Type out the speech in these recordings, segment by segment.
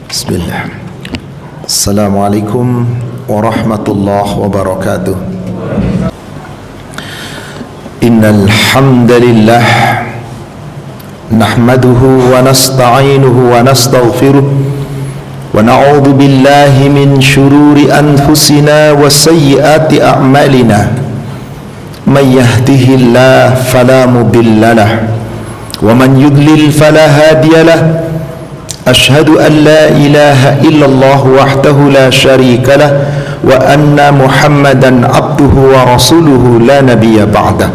Bismillah. Assalamualaikum warahmatullahi wabarakatuh. Innal hamdalillah nahmaduhu wa nasta'inuhu wa nastaghfiruh wa na'udzu billahi min shururi anfusina wa sayyiati a'malina. May yahdihillahu fala mudhillalah wa man yudlil fala hadiyalah. Ashhadu an la ilaha illallah wahdahu la syarika lah wa anna Muhammadan abduhu wa rasuluhu la nabiyya ba'dah.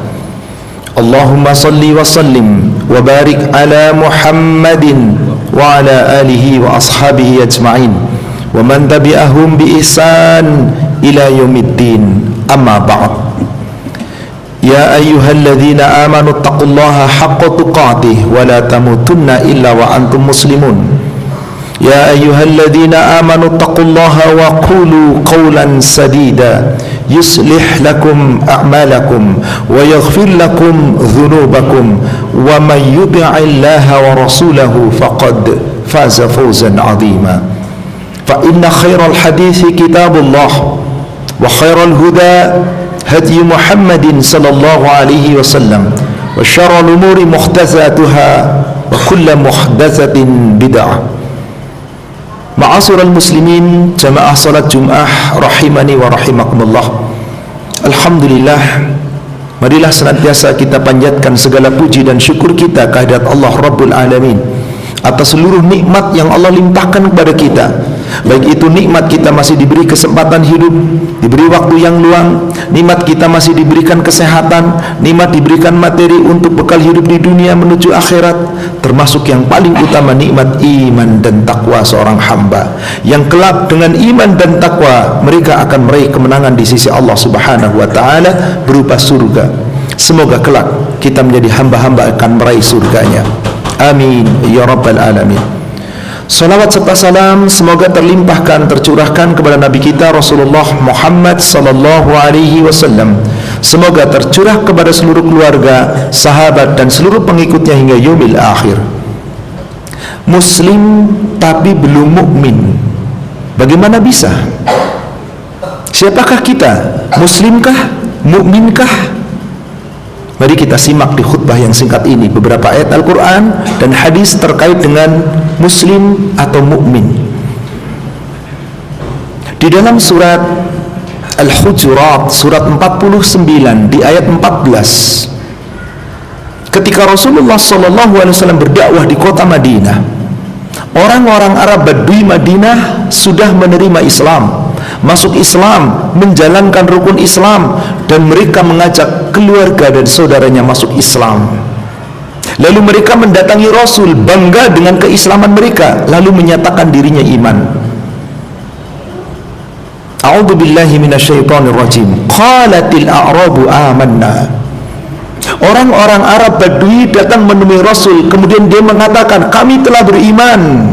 Allahumma salli wa sallim wa barik ala Muhammadin wa ala alihi wa ashabihi ajma'in wa man tabi'ahum bi ihsan ila yaumiddin. Amma ba'd. Ya ayyuhalladzina amanu taqullaha haqqa tuqatih wa la tamutunna illa wa antum muslimun. Ya ayyuhalladzina amanu taqullaha wa qulu qawlan sadida yuslih lakum a'malakum wa yaghfir lakum dhunubakum wa man yuti'illaha wa rasulahu faqad faza fawzan 'azima. Fa inna khairal hadithi kitabullah wa khairal huda hadi Muhammadin sallallahu alaihi wasallam wa syarrul umuri muhdatsatuha wa kullu muhdatsatin bid'ah. Ma'asyiral muslimin, jamaah salat Jum'ah rahimani wa rahimakumullah. Alhamdulillah, marilah senantiasa kita panjatkan segala puji dan syukur kita kehadirat Allah Rabbul Alamin atas seluruh nikmat yang Allah limpahkan kepada kita. Baik itu nikmat kita masih diberi kesempatan hidup, diberi waktu yang luang, nikmat kita masih diberikan kesehatan, nikmat diberikan materi untuk bekal hidup di dunia menuju akhirat, termasuk yang paling utama nikmat iman dan takwa seorang hamba yang kelak dengan iman dan takwa mereka akan meraih kemenangan di sisi Allah Subhanahu wa taala berupa surga. Semoga kelak kita menjadi hamba-hamba akan meraih surganya. Amin ya rabbal alamin. Salawat serta salam semoga terlimpahkan, tercurahkan kepada Nabi kita Rasulullah Muhammad sallallahu alaihi wasallam. Semoga tercurah kepada seluruh keluarga, sahabat dan seluruh pengikutnya hingga yaumil akhir. Muslim tapi belum mukmin. Bagaimana bisa? Siapakah kita? Muslimkah? Mukminkah? Mari kita simak di khutbah yang singkat ini beberapa ayat Al-Quran dan hadis terkait dengan muslim atau mukmin. Di dalam surat Al-Hujurat surat 49 di ayat 14, ketika Rasulullah SAW berdakwah di kota Madinah, orang-orang Arab Badui Madinah sudah menerima Islam, masuk Islam, menjalankan rukun Islam, dan mereka mengajak keluarga dan saudaranya masuk Islam. Lalu mereka mendatangi Rasul, bangga dengan keislaman mereka, lalu menyatakan dirinya iman. A'udzu billahi minasyaitonir rajim. Qalatil a'rabu amanna. Orang-orang Arab Badui datang menemui Rasul, kemudian dia mengatakan, kami telah beriman.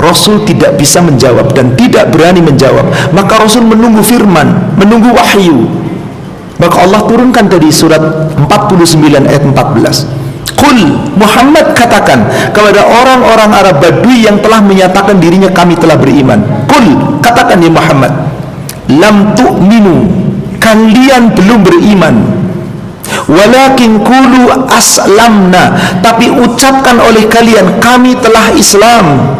Rasul tidak bisa menjawab dan tidak berani menjawab. Maka Rasul menunggu firman, menunggu wahyu. Maka Allah turunkan tadi surat 49 ayat 14. Qul, Muhammad katakan kepada orang-orang Arab Badui yang telah menyatakan dirinya kami telah beriman. Qul, katakan ya Muhammad, lam tu'minu, kalian belum beriman. Walakin qulu aslamna, tapi ucapkan oleh kalian kami telah Islam.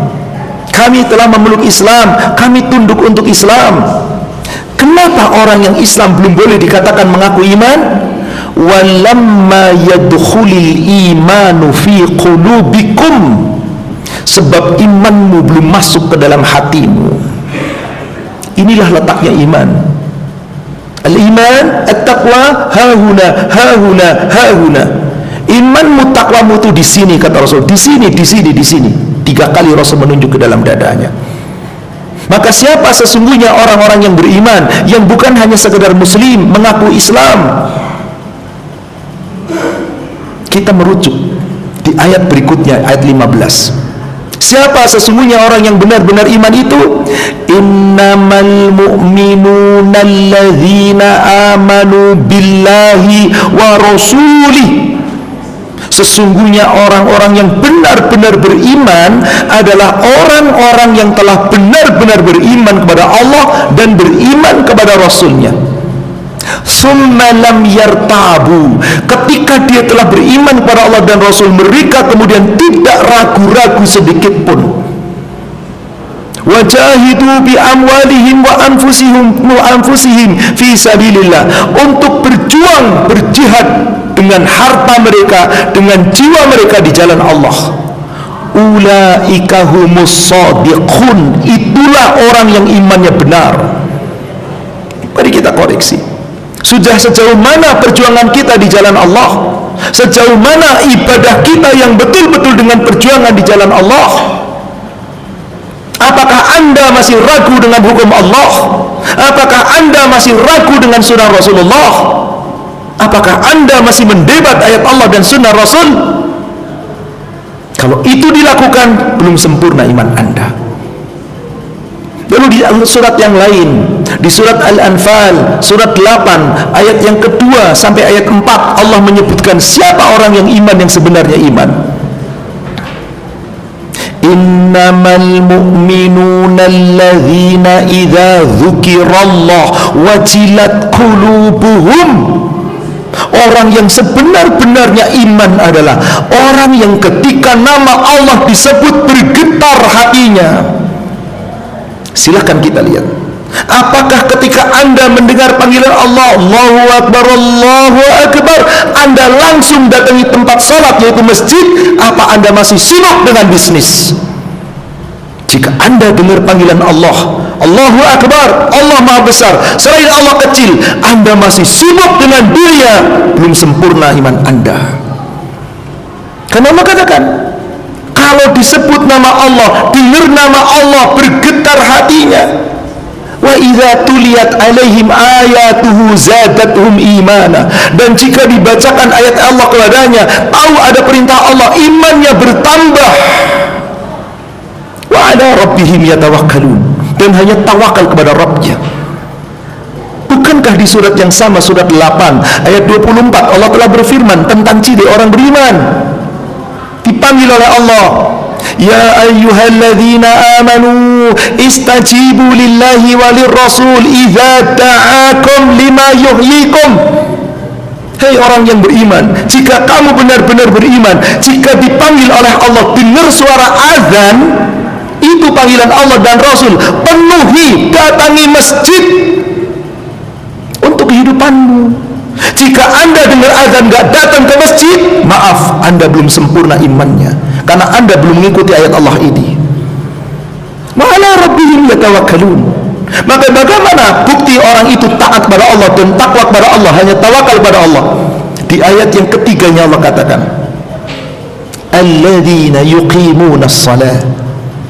Kami telah memeluk Islam, kami tunduk untuk Islam. Kenapa orang yang Islam belum boleh dikatakan mengaku iman? Walamma yadkhulil imanu fi qulubikum, sebab imanmu belum masuk ke dalam hatimu. Inilah letaknya iman. Al-iman, at-taqwa, hahuna, hahuna, hahuna. Imanmu, takwamu itu di sini, kata Rasul. Di sini, di sini, di sini. 3 kali Rasul menunjuk ke dalam dadanya. Maka siapa sesungguhnya orang-orang yang beriman, yang bukan hanya sekedar muslim, mengaku Islam? Kita merujuk di ayat berikutnya, ayat 15. Siapa sesungguhnya orang yang benar-benar iman itu? Innamal mu'minuna alladzina amanu billahi wa rasulih Sesungguhnya orang-orang yang benar-benar beriman adalah orang-orang yang telah benar-benar beriman kepada Allah dan beriman kepada Rasulnya. Summa lam yartabu, ketika dia telah beriman kepada Allah dan Rasul, mereka kemudian tidak ragu-ragu sedikit pun. Wajahidu bi amwalihim wa anfusihim fi sabilillah, untuk berjuang, berjihad dengan harta mereka, dengan jiwa mereka di jalan Allah. Ulaika humus shadiqun, itulah orang yang imannya benar. Mari kita koreksi. Sudah sejauh mana perjuangan kita di jalan Allah? Sejauh mana ibadah kita yang betul-betul dengan perjuangan di jalan Allah? Apakah Anda masih ragu dengan hukum Allah? Apakah Anda masih ragu dengan sunnah Rasulullah? Apakah Anda masih mendebat ayat Allah dan sunnah Rasul? Kalau itu dilakukan, belum sempurna iman Anda. Lalu di surat yang lain, di surat Al-Anfal, surat 8, ayat yang kedua sampai ayat 4, Allah menyebutkan siapa orang yang iman yang sebenarnya iman. Innamal mu'minuna alladzina idza dzukirallah wajilat qulubuhum. Orang yang sebenar-benarnya iman adalah orang yang ketika nama Allah disebut bergetar hatinya. Silahkan kita lihat, apakah ketika Anda mendengar panggilan Allah, Allahu Akbar, Allahu Akbar, Anda langsung datangi tempat salat yaitu masjid, apa Anda masih sibuk dengan bisnis? Jika Anda dengar panggilan Allah, Allahu Akbar, Allah Maha Besar, selain Allah kecil, Anda masih sibuk dengan dunia, belum sempurna iman Anda. Karena Allah katakan, kalau disebut nama Allah, dengar nama Allah, bergetar hatinya. Wa idza tuliyat alaihim ayatuhu zadatuhum imana, dan jika dibacakan ayat Allah kepadanya, tahu ada perintah Allah, imannya bertambah. Wa ala rabbihim yatawakkalun, dan hanya tawakal kepada Rabbnya. Bukankah di surat yang sama, surat 8 ayat 24, Allah telah berfirman tentang ciri orang beriman? Dipanggil oleh Allah, ya ayyuhalladzina amanu istajibu lillahi walir rasul idza da'akum lima yuhyikum. Hei orang yang beriman, jika kamu benar-benar beriman, jika dipanggil oleh Allah, dengar suara azan, itu panggilan Allah dan Rasul, penuhi, datangi masjid untuk kehidupanmu. Jika Anda dengar azan gak datang ke masjid, maaf, Anda belum sempurna imannya, karena Anda belum mengikuti ayat Allah ini. Wa ala rabbihim yatawakkalun. Maka bagaimana bukti orang itu taat kepada Allah dan takwa kepada Allah, hanya tawakal kepada Allah? Di ayat yang ketiganya Allah katakan, alladzina yuqimuna as-salah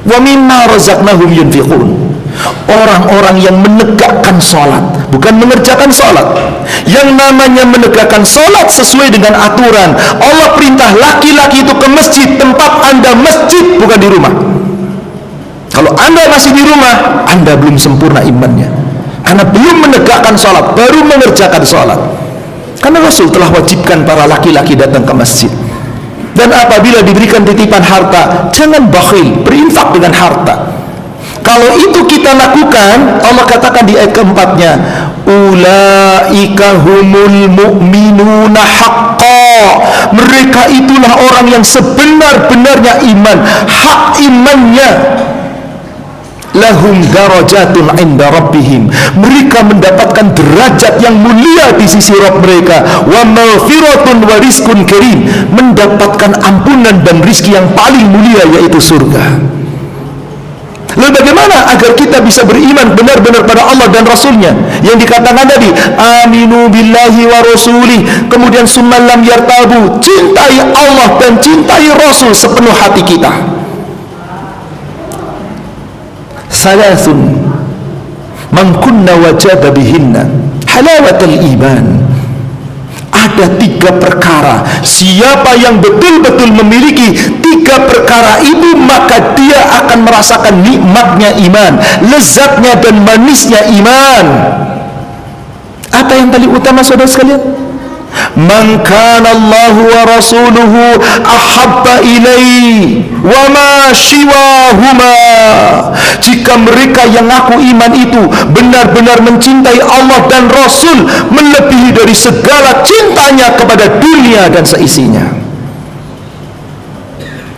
wa mimma razaqnahum yunfiqun. Orang-orang yang menegakkan sholat, bukan mengerjakan sholat. Yang namanya menegakkan sholat sesuai dengan aturan Allah, perintah laki-laki itu ke masjid. Tempat Anda masjid, bukan di rumah. Kalau Anda masih di rumah, Anda belum sempurna imannya, karena belum menegakkan sholat, baru mengerjakan sholat. Karena Rasul telah wajibkan para laki-laki datang ke masjid. Dan apabila diberikan titipan harta, jangan bakhil, berinfak dengan harta. Kalau itu kita lakukan, Allah katakan di ayat keempatnya, ulaika humul mu'minuna haqqa. Mereka itulah orang yang sebenar-benarnya iman, hak imannya. Lahum darajatun inda rabbihim, mereka mendapatkan derajat yang mulia di sisi Rabb mereka. Wa maghfiratun wa rizqun karim, mendapatkan ampunan dan rizki yang paling mulia, yaitu surga. Lalu bagaimana agar kita bisa beriman benar-benar pada Allah dan Rasulnya yang dikatakan tadi, aminu billahi wa rasulih, kemudian summa lam yartabu, cintai Allah dan cintai Rasul sepenuh hati kita. Salasun man kunna wajada bihinna halawatal iman. Ada 3 perkara, siapa yang betul-betul memiliki 3 perkara itu, maka dia akan merasakan nikmatnya iman, lezatnya dan manisnya iman. Apa yang paling utama, saudara sekalian? Man kana Allahu wa rasuluhu ahabba ilaihi wa ma siwahuma. Jika mereka yang ngaku iman itu benar-benar mencintai Allah dan Rasul melebihi dari segala cintanya kepada dunia dan seisinya.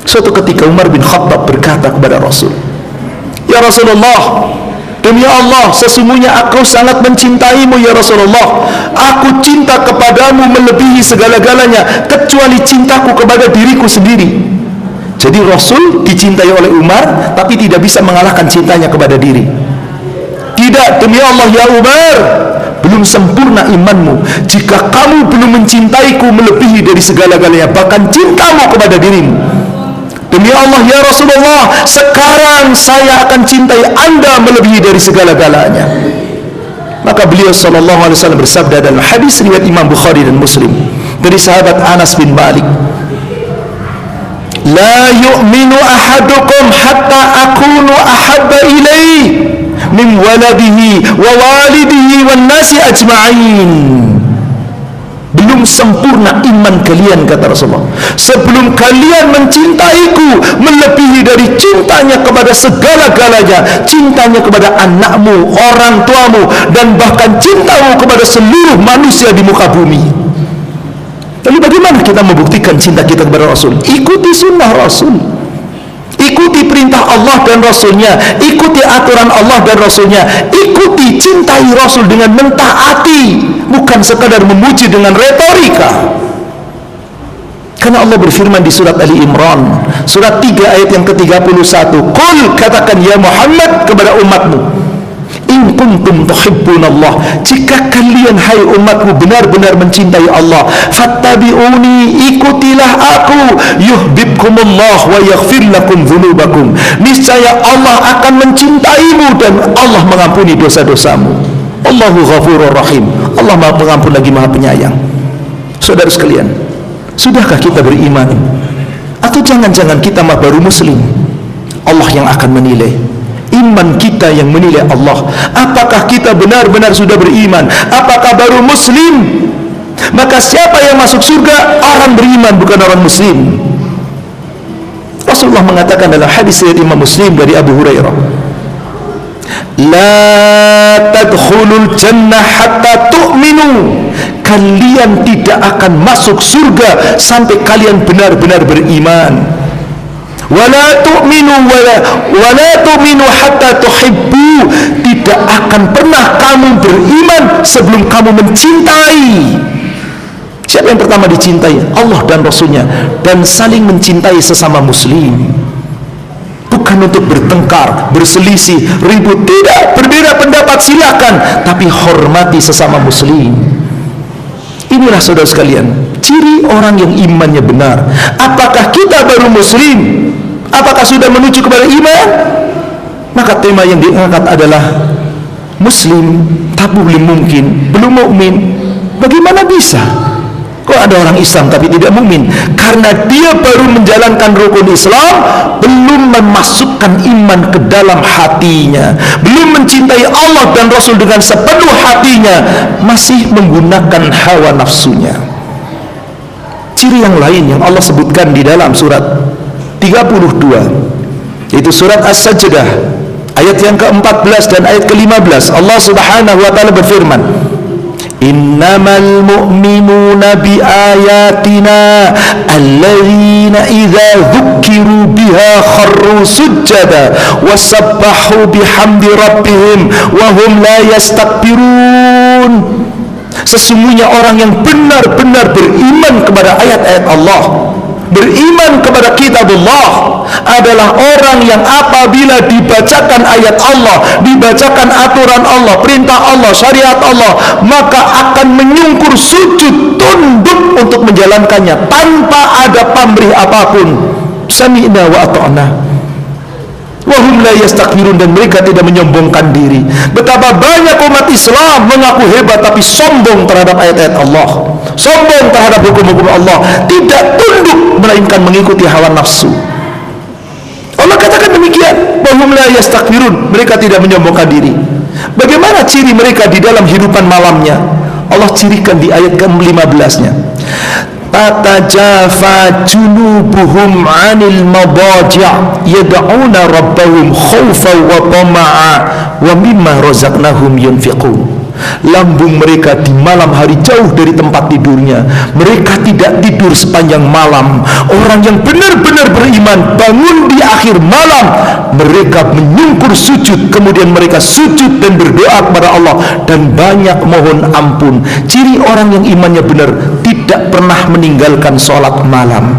Suatu ketika Umar bin Khattab berkata kepada Rasul, "Ya Rasulullah, demi Allah, sesungguhnya aku sangat mencintaimu ya Rasulullah. Aku cinta kepadamu melebihi segala-galanya, kecuali cintaku kepada diriku sendiri." Jadi Rasul dicintai oleh Umar, tapi tidak bisa mengalahkan cintanya kepada diri. Tidak, demi Allah ya Umar, belum sempurna imanmu jika kamu belum mencintaiku melebihi dari segala-galanya, bahkan cintamu kepada dirimu. Demi Allah ya Rasulullah, sekarang saya akan cintai Anda melebihi dari segala-galanya. Maka beliau sallallahu alaihi wasallam bersabda dalam hadis riwayat Imam Bukhari dan Muslim dari sahabat Anas bin Malik, "La yu'minu ahadukum hatta akunu ahabba ilaihi min waladihi wa walidihi wan nasi ajma'in." Belum sempurna iman kalian, kata Rasulullah, sebelum kalian mencintaiku melebihi dari cintanya kepada segala-galanya, cintanya kepada anakmu, orang tuamu, dan bahkan cintamu kepada seluruh manusia di muka bumi. Lalu bagaimana kita membuktikan cinta kita kepada Rasul? Ikuti sunnah Rasul, ikuti perintah Allah dan Rasulnya, ikuti aturan Allah dan Rasulnya, ikuti, cintai Rasul dengan mentaati, bukan sekadar memuji dengan retorika. Karena Allah berfirman di surat Ali Imran surat 3 ayat yang ke-31, "Qul," katakan ya Muhammad kepada umatmu, "In kuntum tuhibbunallah," jika kalian hai umatku benar-benar mencintai Allah, "fattabi'uni," ikutilah aku, "yuhibbukumullah wa yaghfir lakum dzunubakum," niscaya Allah akan mencintaimu dan Allah mengampuni dosa-dosamu. Allahu ghafurur rahim, Allah Maha Pengampun lagi Maha Penyayang. Saudara sekalian, sudahkah kita beriman? Atau jangan-jangan kita mah baru muslim? Allah yang akan menilai iman kita, yang menilai Allah. Apakah kita benar-benar sudah beriman? Apakah baru muslim? Maka siapa yang masuk surga? Orang beriman, bukan orang muslim. Rasulullah mengatakan dalam hadis riwayat Imam Muslim dari Abu Hurairah, "La tadkhulul jannah hatta tu'minu," kalian tidak akan masuk surga sampai kalian benar-benar beriman. "Wala tu'minu hatta tuhibbu," tidak akan pernah kamu beriman sebelum kamu mencintai. Siapa yang pertama dicintai? Allah dan Rasulnya, dan saling mencintai sesama muslim. Bukan untuk bertengkar, berselisih, ribut, tidak. Berbeda pendapat silakan, tapi hormati sesama muslim. Inilah saudara sekalian, ciri orang yang imannya benar. Apakah kita baru muslim? Apakah sudah menuju kepada iman? Maka tema yang diangkat adalah muslim tapi belum mungkin, belum mukmin. Bagaimana bisa? Kok ada orang Islam tapi tidak mukmin? Karena dia baru menjalankan rukun Islam, belum memasukkan iman ke dalam hatinya, belum mencintai Allah dan Rasul dengan sepenuh hatinya, masih menggunakan hawa nafsunya. Ciri yang lain yang Allah sebutkan di dalam surat 32, yaitu surat As-Sajdah ayat yang ke-14 dan ayat ke-15. Allah Subhanahu wa taala berfirman, "Innamal mu'minuna bi ayatina alladzina idza dzukiru biha kharru sujada wa sabbahu bihamdi rabbihim wa hum la yastakbirun." Sesungguhnya orang yang benar-benar beriman kepada ayat-ayat Allah, beriman kepada kitabullah, adalah orang yang apabila dibacakan ayat Allah, dibacakan aturan Allah, perintah Allah, syariat Allah, maka akan menyungkur sujud, tunduk untuk menjalankannya tanpa ada pamrih apapun. Sami'na wa ata'na wa hum la yastakbirun, dan mereka tidak menyombongkan diri. Betapa banyak umat Islam mengaku hebat tapi sombong terhadap ayat-ayat Allah, sombong terhadap hukum-hukum Allah, tidak tunduk melainkan mengikuti hawa nafsu. Allah katakan demikian, wa hum la yastakbirun, mereka tidak menyombongkan diri. Bagaimana ciri mereka di dalam hidupan malamnya? Allah cirikan di ayat ke-15-nya. Tatajafa junubuhum 'anil madaji' yad'una rabbahum khaufan wa tama'a wa mimma razaqnahum yunfiqun. Lambung mereka di malam hari jauh dari tempat tidurnya. Mereka tidak tidur sepanjang malam. Orang yang benar-benar beriman bangun di akhir malam, mereka menyungkur sujud, kemudian mereka sujud dan berdoa kepada Allah dan banyak mohon ampun. Ciri orang yang imannya benar, tidak pernah meninggalkan sholat malam.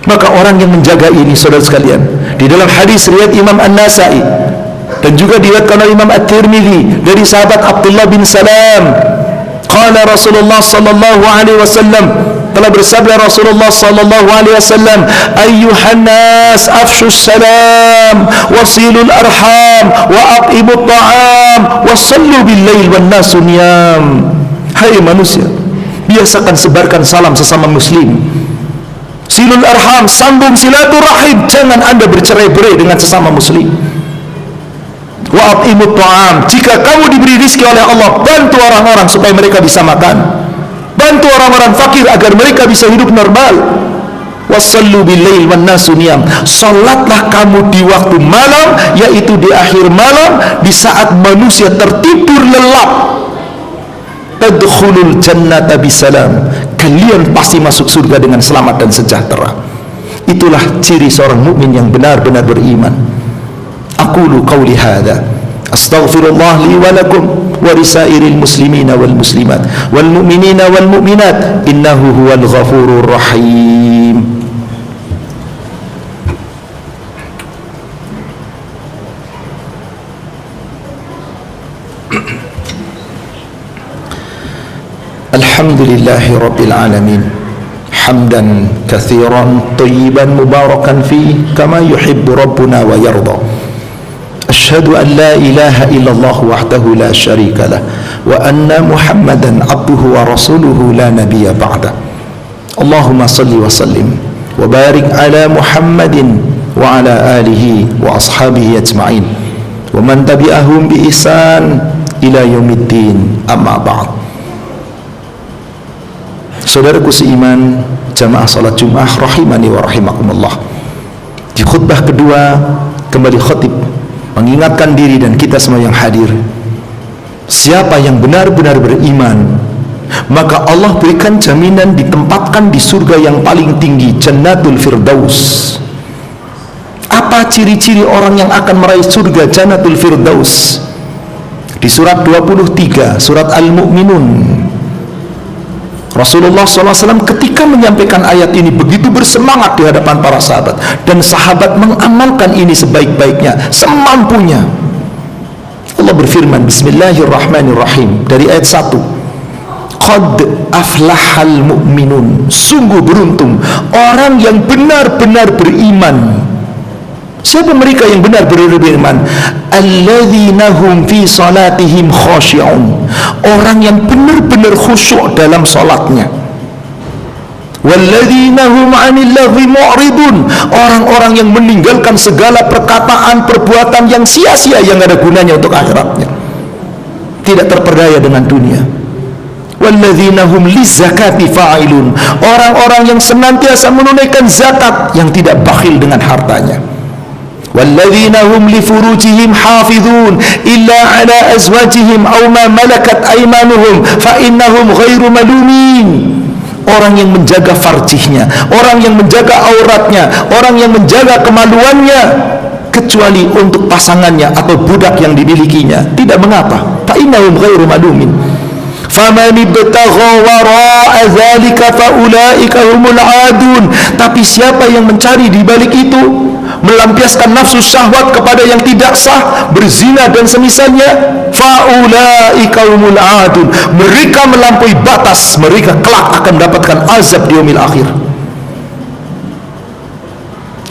Maka orang yang menjaga ini, saudara sekalian, di dalam hadis riwayat Imam An-Nasai dan juga diriwayatkan oleh Imam At-Tirmidzi dari sahabat Abdullah bin Salam, qala Rasulullah sallallahu alaihi wasallam, telah bersabda Rasulullah sallallahu alaihi wasallam, ayyuhan nas afshus salam wasilul arham wa at'imut ta'am wasallu bil lail wan nasu niyam. Hai manusia, biasakan sebarkan salam sesama muslim. Silul arham, sambung silaturahim, jangan Anda bercerai-berai dengan sesama muslim. Wa at'imut ta'am, jika kamu diberi rezeki oleh Allah, bantu orang-orang supaya mereka bisa makan. Bantu orang-orang fakir agar mereka bisa hidup normal. Wasallu bil lail wan nasu niyam, salatlah kamu di waktu malam, yaitu di akhir malam, di saat manusia tertidur lelap. Tadkhulul jannata bisalam, kalian pasti masuk surga dengan selamat dan sejahtera. Itulah ciri seorang mukmin yang benar-benar beriman. Aqulu qawli hadza astaghfirullah li wa lakum wa lisairil muslimina wal muslimat wal mu'minina wal mu'minat innahu huwal ghafurur rahim. Alhamdulillahi rabbil alamin, hamdan katsiran thayyiban mubarakan fi kama yuhibbu rabbuna wa yarda. Asyhadu an la ilaha illallah wahdahu la syarika lah wa anna Muhammadan abduhu wa rasuluhu la nabiyya ba'da. Allahumma salli wa sallim wa barik ala Muhammadin wa ala alihi wa ashabihi ajma'in wa man tabi'ahum bi ihsan ila yaumiddin, amma ba'd. Saudaraku seiman, jamaah salat Jumat rahimani wa rahimakumullah. Di khutbah kedua kembali khatib mengingatkan diri dan kita semua yang hadir, siapa yang benar-benar beriman, maka Allah berikan jaminan ditempatkan di surga yang paling tinggi, Jannatul Firdaus. Apa ciri-ciri orang yang akan meraih surga Jannatul Firdaus? Di surat 23 surat Al-Mu'minun, Rasulullah SAW ketika menyampaikan ayat ini begitu bersemangat di hadapan para sahabat, dan sahabat mengamalkan ini sebaik-baiknya, semampunya. Allah berfirman, Bismillahirrahmanirrahim, dari ayat 1, Qad aflahal mu'minun, sungguh beruntung orang yang benar-benar beriman. Siapa mereka yang benar-benar beriman? Alladzina hum fi salatihim khashi'un, orang yang benar-benar khusyuk dalam salatnya. Walladzina hum 'anil lagwi mu'ridun, orang-orang yang meninggalkan segala perkataan, perbuatan yang sia-sia yang ada gunanya untuk akhiratnya, tidak terperdaya dengan dunia. Walladzina hum lizakati fa'ilun, orang-orang yang senantiasa menunaikan zakat, yang tidak bakhil dengan hartanya. Walladzina hum li furujihim hafizun illa ala azwajihim aw ma malakat aymanuhum fa innahum ghairu malumin, orang yang menjaga farjihnya, orang yang menjaga auratnya, orang yang menjaga kemaluannya, kecuali untuk pasangannya atau budak yang dimilikinya, tidak mengapa. Fa innahum ghairu malumin. Faman ibtagha wara'a dzalika fa ulaika humul adun, tapi siapa yang mencari di balik itu, melampiaskan nafsu syahwat kepada yang tidak sah, berzina dan semisalnya, faulaika humul adun, mereka melampaui batas, mereka kelak akan mendapatkan azab di yaumil akhir.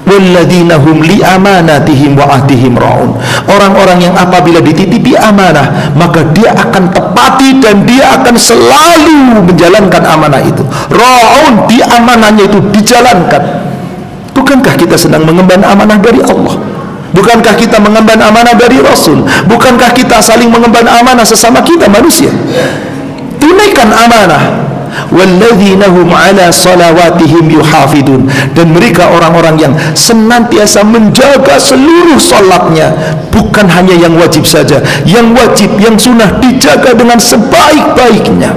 Walladzina hum li amanatihim wa ahdihim raun, orang-orang yang apabila dititipi amanah maka dia akan tepati dan dia akan selalu menjalankan amanah itu. Raun, di amanahnya itu dijalankan. Bukankah kita sedang mengemban amanah dari Allah? Bukankah kita mengemban amanah dari Rasul? Bukankah kita saling mengemban amanah sesama kita manusia? tunaikan amanah. Walladzina hum ala salawatihim yuhafidun, dan mereka orang-orang yang senantiasa menjaga seluruh salatnya, bukan hanya yang wajib saja, yang wajib, yang sunnah dijaga dengan sebaik-baiknya.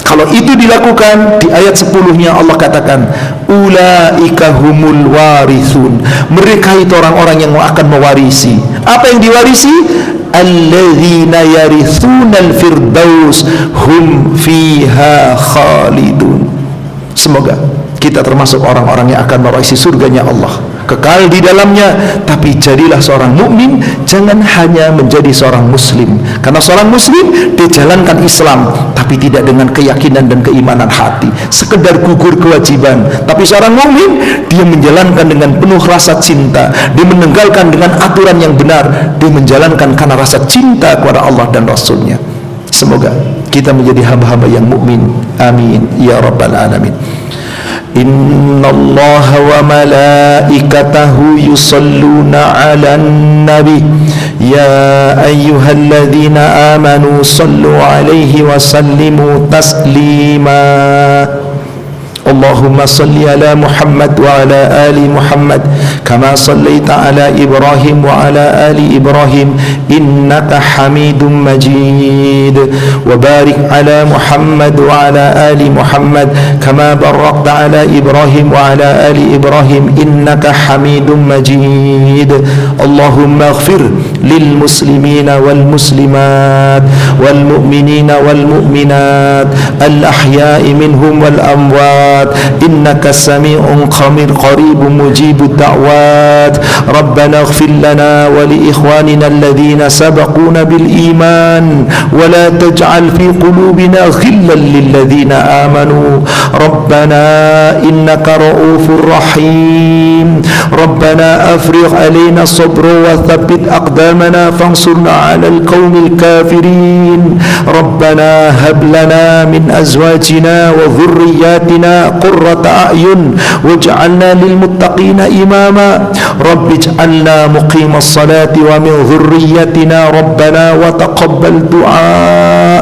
Kalau itu dilakukan, di ayat 10-nya Allah katakan, ulaika humul warithun, mereka itu orang-orang yang akan mewarisi. Apa yang diwarisi? Alladzina yarithunal firdaus hum fiha khalidun. Semoga kita termasuk orang-orang yang akan mewarisi surganya Allah, kekal di dalamnya. Tapi jadilah seorang mukmin, jangan hanya menjadi seorang muslim. Karena seorang muslim dijalankan Islam, tapi tidak dengan keyakinan dan keimanan hati, sekedar gugur kewajiban. Tapi seorang mukmin, dia menjalankan dengan penuh rasa cinta, dia meninggalkan dengan aturan yang benar, dia menjalankan karena rasa cinta kepada Allah dan Rasulnya. Semoga kita menjadi hamba-hamba yang mukmin. Amin ya rabbal alamin. Innallaha wa malaikatahu yusalluna 'alan nabi ya ayyuhalladzina amanu sallu 'alaihi wa sallimu taslima. Allahumma salli ala Muhammad wa ala ali Muhammad kama sallaita ala Ibrahim wa ala ali Ibrahim innaka Hamidum Majid, wa barik ala Muhammad wa ala ali Muhammad kama barakta ala Ibrahim wa ala ali Ibrahim innaka Hamidum Majid. Allahumma ighfir lil muslimina wal muslimat wal mu'minina wal mu'minat al ahya'i minhum wal amwat innaka sami'un qaribun mujibud da'wat. Rabbana ighfir lana wa li ikhwanina alladhina sabaquna bil iman wa la taj'al fi qulubina ghillan lil ladzina amanu rabbana innaka ra'ufur rahim. Rabbana afrigh alaina sabra wa thabbit aqdamana fansurna 'alal qaumil kafirin. Rabbana hab lana min azwajina wa dhurriyyatina qurrata a'yun waj'alna lil muttaqina imama. Rabbi ij'alna muqimas salati wa min dhurriyyatina rabbana wa taqabbal du'a.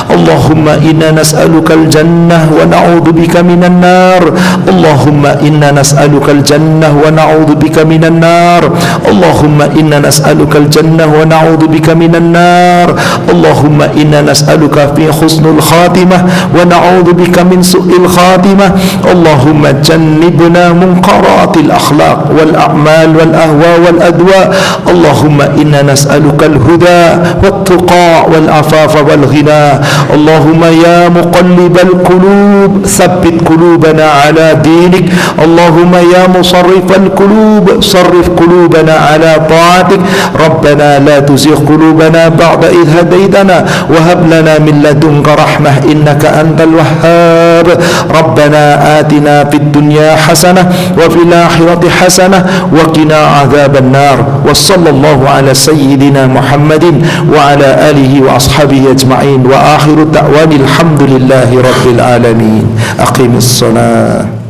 Allahumma inna nas'aluka al-jannah wa na'udzu bika minan nar. Allahumma inna nas'aluka al-jannah wa na'udzu bika minan nar. Allahumma inna nas'aluka al-jannah wa na'udzu bika minan nar. Allahumma inna nas'aluka fi husnul khatimah wa na'udzu bika min su'il khatimah. Allahumma jannibna munkaratil akhlaq wal a'mal wal ahwa wal adwa. Allahumma inna nas'aluka al-huda wat tuqa wal afafa wal ghina. Allahumma ya muqallibal qulub tsabbit qulubana ala dinik. Allahumma ya musarrifal qulub sarrif qulubana ala ta'atik. Rabbana la tuzigh qulubana ba'da idh hadaytana wa hab lana min ladunka rahmah innaka antal wahhab. Rabbana atina fid dunya hasanah wa fil akhirati hasanah wa qina adzaban nar. Wa sallallahu ala sayyidina Muhammadin wa ala alihi wa ashabihi ajma'in. Wa akhiru da'wani alhamdulillahi rabbil alamin. Aqimis salat.